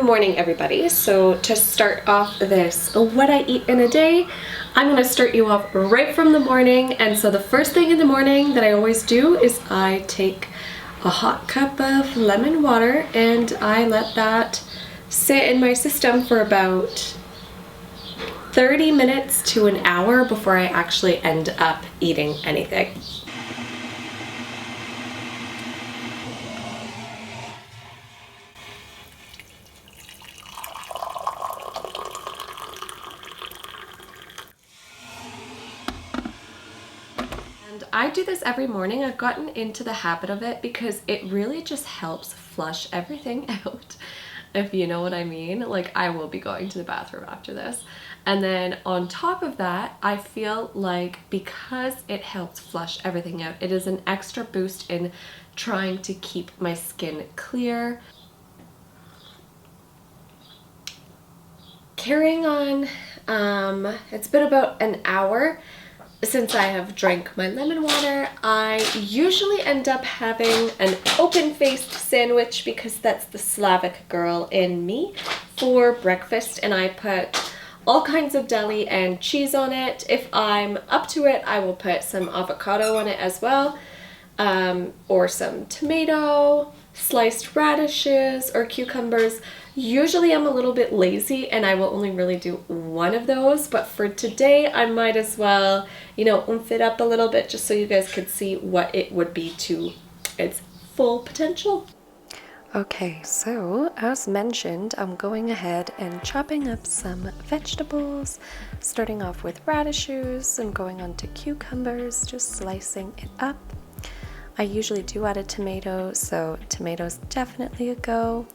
morning, everybody. So to start off this what I eat in a day, I'm gonna start you off right from the morning. And so the first thing in the morning that I always do is I take a hot cup of lemon water and I let that sit in my system for about 30 minutes to an hour before I actually end up eating anything. I do this every morning. I've gotten into the habit of it because it really just helps flush everything out, if you know what I mean. Like, I will be going to the bathroom after this. And then on top of that, I feel like because it helps flush everything out, it is an extra boost in trying to keep my skin clear. Carrying on, it's been about an hour since I have drank my lemon water. I usually end up having an open-faced sandwich because that's the Slavic girl in me for breakfast, and I put all kinds of deli and cheese on it. If I'm up to it, I will put some avocado on it as well, or some tomato, sliced radishes, or cucumbers. Usually I'm a little bit lazy and I will only really do one of those, but for today I might as well, you know, oomph it up a little bit just so you guys could see what it would be to its full potential. Okay, so as mentioned, I'm going ahead and chopping up some vegetables, starting off with radishes and going on to cucumbers, just slicing it up. I usually do add a tomato, so tomatoes definitely a go.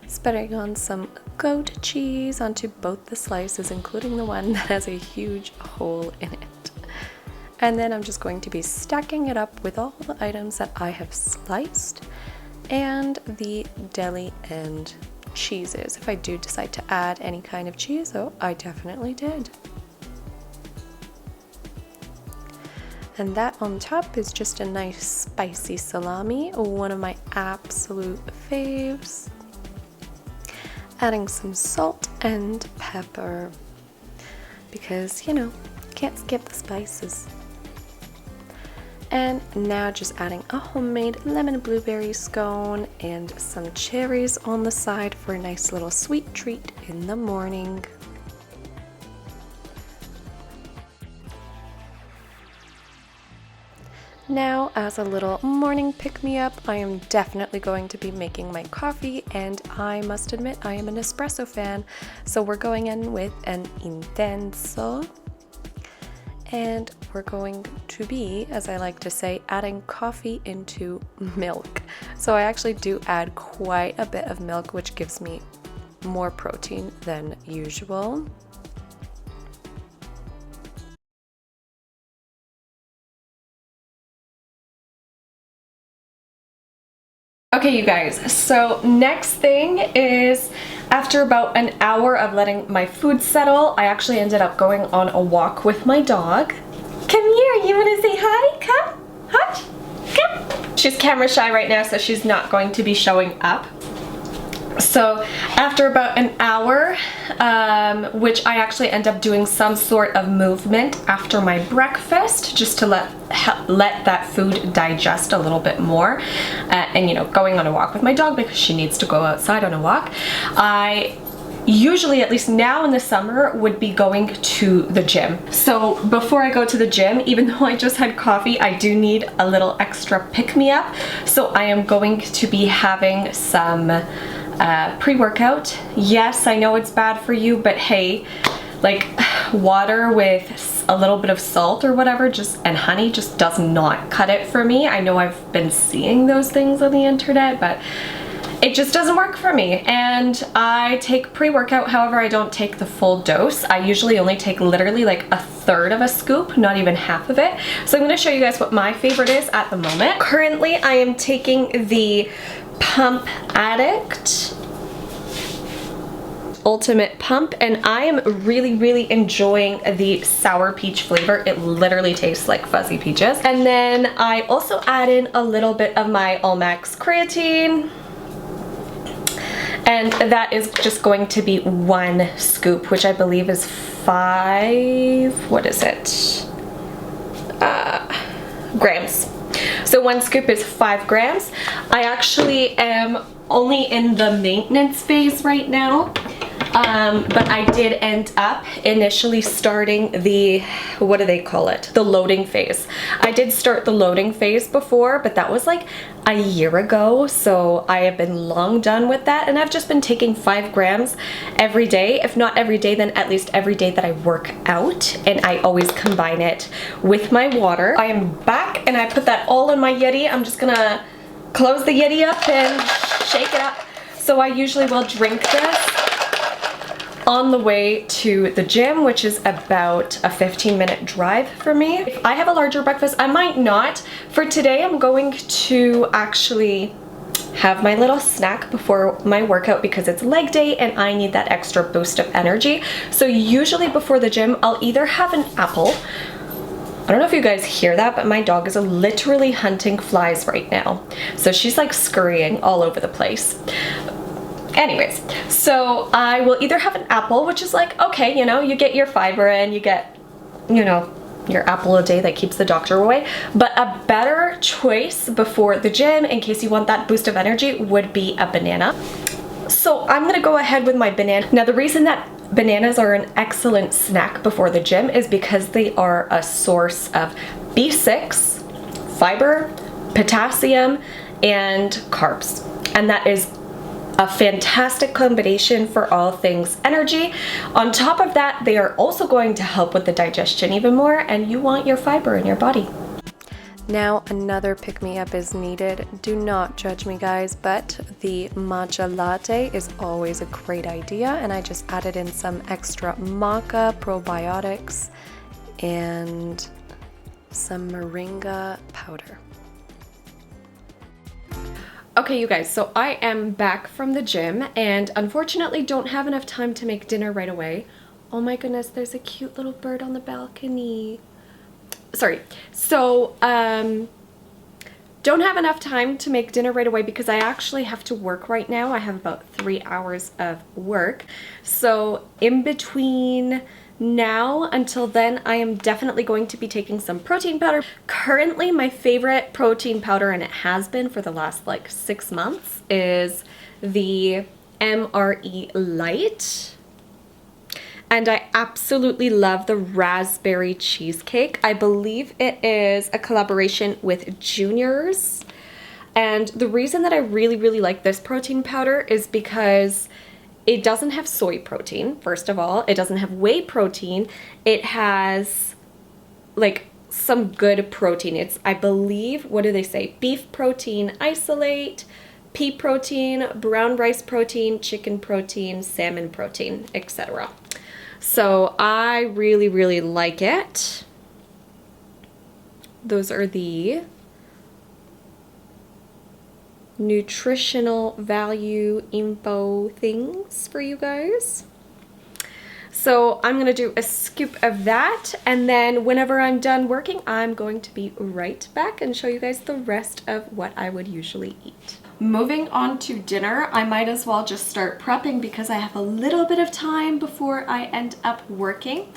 Spreading on some goat cheese onto both the slices, including the one that has a huge hole in it. And then I'm just going to be stacking it up with all the items that I have sliced and the deli and cheeses. If I do decide to add any kind of cheese, oh, I definitely did. And that on top is just a nice spicy salami, one of my absolute faves. Adding some salt and pepper because, you know, can't skip the spices. And now just adding a homemade lemon blueberry scone and some cherries on the side for a nice little sweet treat in the morning. Now, as a little morning pick-me-up, I am definitely going to be making my coffee, and I must admit I am an espresso fan, so we're going in with an intenso, and we're going to be, as I like to say, adding coffee into milk. So I actually do add quite a bit of milk, which gives me more protein than usual. Okay, you guys, so next thing is, after about an hour of letting my food settle, I actually ended up going on a walk with my dog. Come here, you wanna say hi? Come, hot, come. She's camera shy right now, so she's not going to be showing up. So after about an hour, which I actually end up doing some sort of movement after my breakfast, just to let that food digest a little bit more, and you know, going on a walk with my dog because she needs to go outside on a walk. I usually, at least now in the summer, would be going to the gym. So before I go to the gym, even though I just had coffee, I do need a little extra pick-me-up. So I am going to be having some pre-workout. Yes, I know it's bad for you, but hey, like, water with a little bit of salt or whatever and honey just does not cut it for me. I know I've been seeing those things on the internet, but it just doesn't work for me. And I take pre-workout, however, I don't take the full dose. I usually only take literally like a third of a scoop, not even half of it. So I'm gonna show you guys what my favorite is at the moment. Currently, I am taking the Pump Addict Ultimate Pump, and I am really enjoying the sour peach flavor. It literally tastes like fuzzy peaches. And then I also add in a little bit of my All Max creatine, And that is just going to be 1 scoop, which I believe is 5, what is it? Grams. So 1 scoop is 5 grams. I actually am only in the maintenance phase right now. But I did end up initially starting the, what do they call it? The loading phase. I did start the loading phase before, but that was like a year ago. So I have been long done with that. And I've just been taking 5 grams every day. If not every day, then at least every day that I work out. And I always combine it with my water. I am back and I put that all in my Yeti. I'm just gonna close the Yeti up and shake it up. So I usually will drink this on the way to the gym, which is about a 15-minute drive for me. If I have a larger breakfast, I might not. For today, I'm going to actually have my little snack before my workout because it's leg day and I need that extra boost of energy. So usually before the gym, I'll either have an apple. I don't know if you guys hear that, but my dog is literally hunting flies right now. So she's like scurrying all over the place. Anyways, so I will either have an apple, which is like, okay, you know, you get your fiber in, you get, you know, your apple a day that keeps the doctor away. But a better choice before the gym, in case you want that boost of energy, would be a banana. So I'm gonna go ahead with my banana. Now, the reason that bananas are an excellent snack before the gym is because they are a source of B6, fiber, potassium, and carbs. And that is a fantastic combination for all things energy. On top of that, they are also going to help with the digestion even more, and you want your fiber in your body. Now another pick-me-up is needed. Do not judge me, guys, but the matcha latte is always a great idea, and I just added in some extra maca probiotics and some moringa powder. Okay, you guys, so I am back from the gym and unfortunately don't have enough time to make dinner right away. Oh my goodness, there's a cute little bird on the balcony. Sorry. So, don't have enough time to make dinner right away because I actually have to work right now. I have about 3 hours of work. So, in between now until then, I am definitely going to be taking some protein powder. Currently, my favorite protein powder, and it has been for the last like 6 months, is the MRE Light. And I absolutely love the raspberry cheesecake. I believe it is a collaboration with Juniors. And the reason that I really like this protein powder is because it doesn't have soy protein, first of all. It doesn't have whey protein. It has like some good protein. It's, I believe, what do they say? Beef protein isolate, pea protein, brown rice protein, chicken protein, salmon protein, etc. So I really like it. Those are the nutritional value info things for you guys. So I'm gonna do a scoop of that, and then whenever I'm done working, I'm going to be right back and show you guys the rest of what I would usually eat. Moving on to dinner, I might as well just start prepping because I have a little bit of time before I end up working.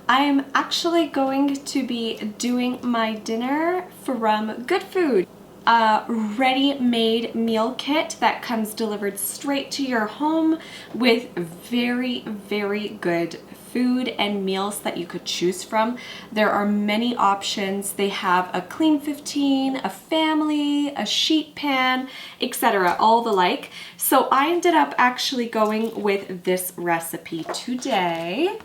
I am actually going to be doing my dinner from Good Food, a ready-made meal kit that comes delivered straight to your home with very good food and meals that you could choose from. There are many options. They have a Clean 15, a family, a sheet pan, etc., all the like. So I ended up actually going with this recipe today.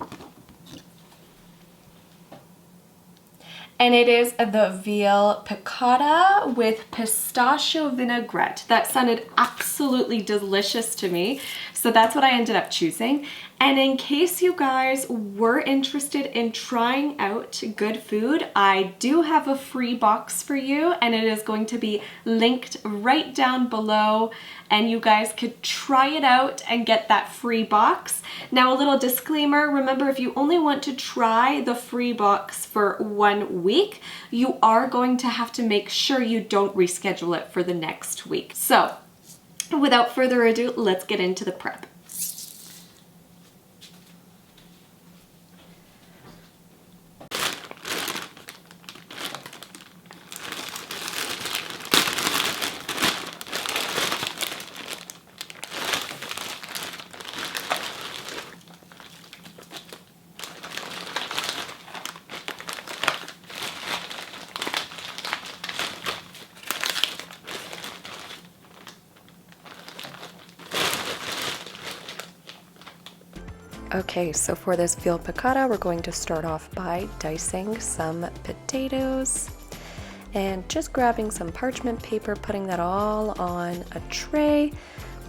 And it is the veal piccata with pistachio vinaigrette. That sounded absolutely delicious to me. So that's what I ended up choosing. And in case you guys were interested in trying out Good Food, I do have a free box for you, and it is going to be linked right down below, and you guys could try it out and get that free box. Now, a little disclaimer, remember, if you only want to try the free box for 1 week, you are going to have to make sure you don't reschedule it for the next week. So without further ado, let's get into the prep. Okay, so for this veal piccata, we're going to start off by dicing some potatoes and just grabbing some parchment paper, putting that all on a tray,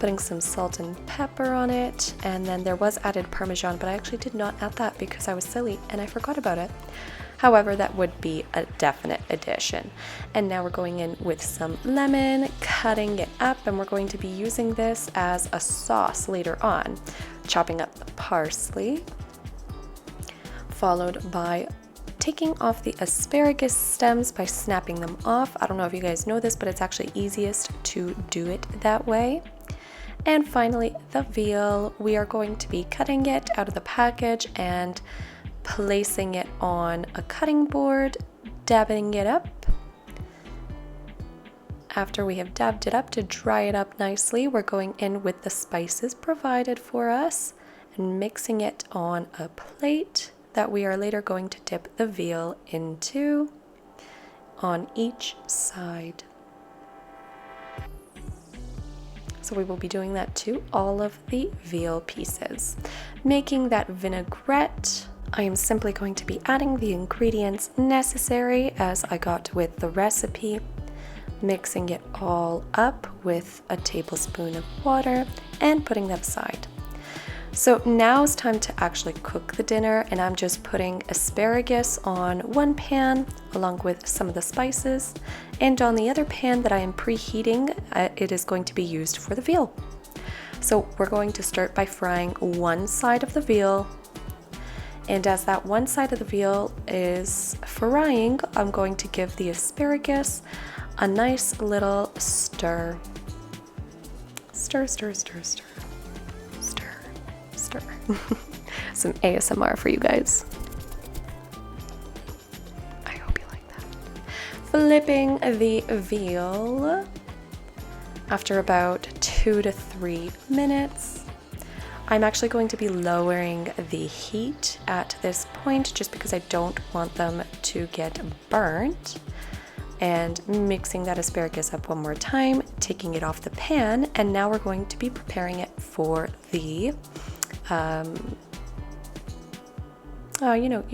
putting some salt and pepper on it, and then there was added Parmesan, but I actually did not add that because I was silly and I forgot about it. However, that would be a definite addition. And now we're going in with some lemon, cutting it up, and we're going to be using this as a sauce later on. Chopping up the parsley, followed by taking off the asparagus stems by snapping them off. I don't know if you guys know this, but it's actually easiest to do it that way. And finally, the veal. We are going to be cutting it out of the package and placing it on a cutting board, dabbing it up. After we have dabbed it up to dry it up nicely, we're going in with the spices provided for us and mixing it on a plate that we are later going to dip the veal into on each side. So we will be doing that to all of the veal pieces. Making that vinaigrette, I am simply going to be adding the ingredients necessary as I got with the recipe, mixing it all up with a tablespoon of water and putting that aside. So now it's time to actually cook the dinner, and I'm just putting asparagus on one pan along with some of the spices, and on the other pan that I am preheating, it is going to be used for the veal. So we're going to start by frying one side of the veal. And as that one side of the veal is frying, I'm going to give the asparagus a nice little stir. Stir, stir, stir, stir, stir, stir. Some ASMR for you guys. I hope you like that. Flipping the veal after about 2 to 3 minutes. I'm actually going to be lowering the heat at this point just because I don't want them to get burnt. And mixing that asparagus up one more time, taking it off the pan, and now we're going to be preparing it for the, you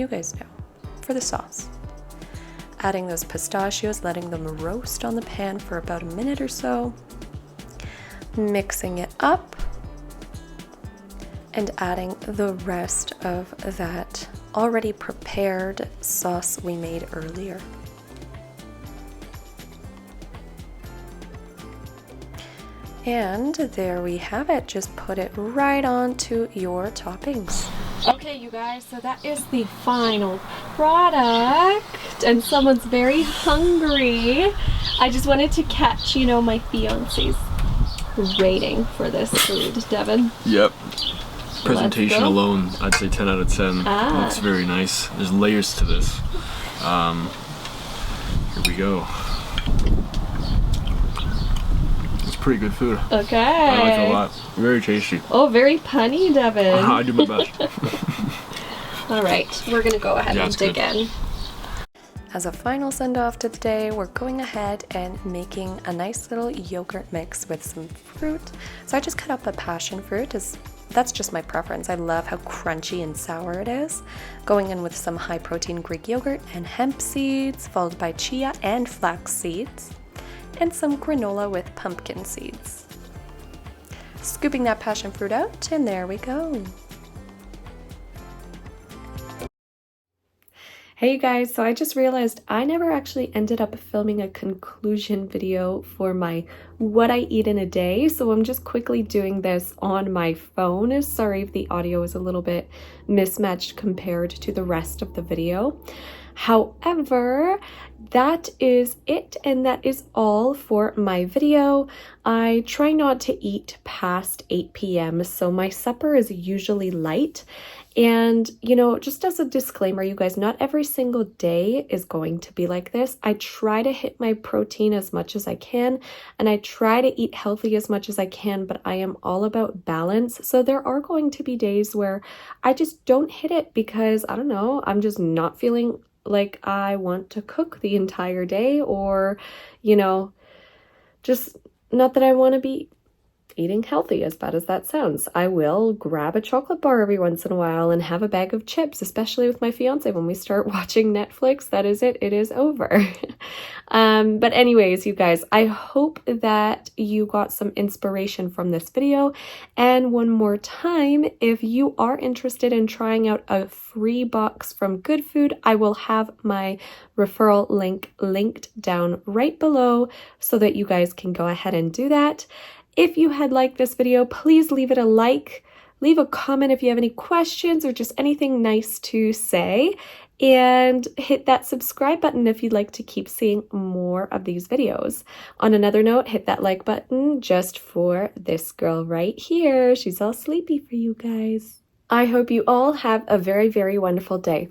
guys know, for the sauce. Adding those pistachios, letting them roast on the pan for about a minute or so, mixing it up, and adding the rest of that already prepared sauce we made earlier. And there we have it. Just put it right onto your toppings. Okay, you guys, so that is the final product, and someone's very hungry. I just wanted to catch, my fiance's rating for this food, Devin. Yep. Presentation alone, I'd say 10 out of 10. Looks very nice. There's layers to this. Here we go. It's pretty good food. Okay. I like it a lot. Very tasty. Oh, very punny, Devin. I do my best. All right, we're gonna go ahead and dig in. As a final send-off to the day, we're going ahead and making a nice little yogurt mix with some fruit. So I just cut up a passion fruit. That's just my preference. I love how crunchy and sour it is. Going in with some high-protein Greek yogurt and hemp seeds, followed by chia and flax seeds, and some granola with pumpkin seeds. Scooping that passion fruit out, and there we go. Hey you guys, so I just realized I never actually ended up filming a conclusion video for my what I eat in a day, so I'm just quickly doing this on my phone. Sorry if the audio is a little bit mismatched compared to the rest of the video. However, that is it, and that is all for my video. I try not to eat past 8 p.m., so my supper is usually light. And, you know, just as a disclaimer, you guys, not every single day is going to be like this. I try to hit my protein as much as I can, and I try to eat healthy as much as I can, but I am all about balance. So there are going to be days where I just don't hit it because, I don't know, I'm just not feeling like I want to cook the entire day, or, you know, just not that I want to be eating healthy, as bad as that sounds. I will grab a chocolate bar every once in a while and have a bag of chips, especially with my fiance. When we start watching Netflix, that is it. It is over. But anyways, you guys, I hope that you got some inspiration from this video. And one more time, if you are interested in trying out a free box from Good Food, I will have my referral link linked down right below so that you guys can go ahead and do that. If you had liked this video, please leave it a like, leave a comment if you have any questions or just anything nice to say, and hit that subscribe button if you'd like to keep seeing more of these videos. On another note, hit that like button just for this girl right here. She's all sleepy for you guys. I hope you all have a very, very wonderful day.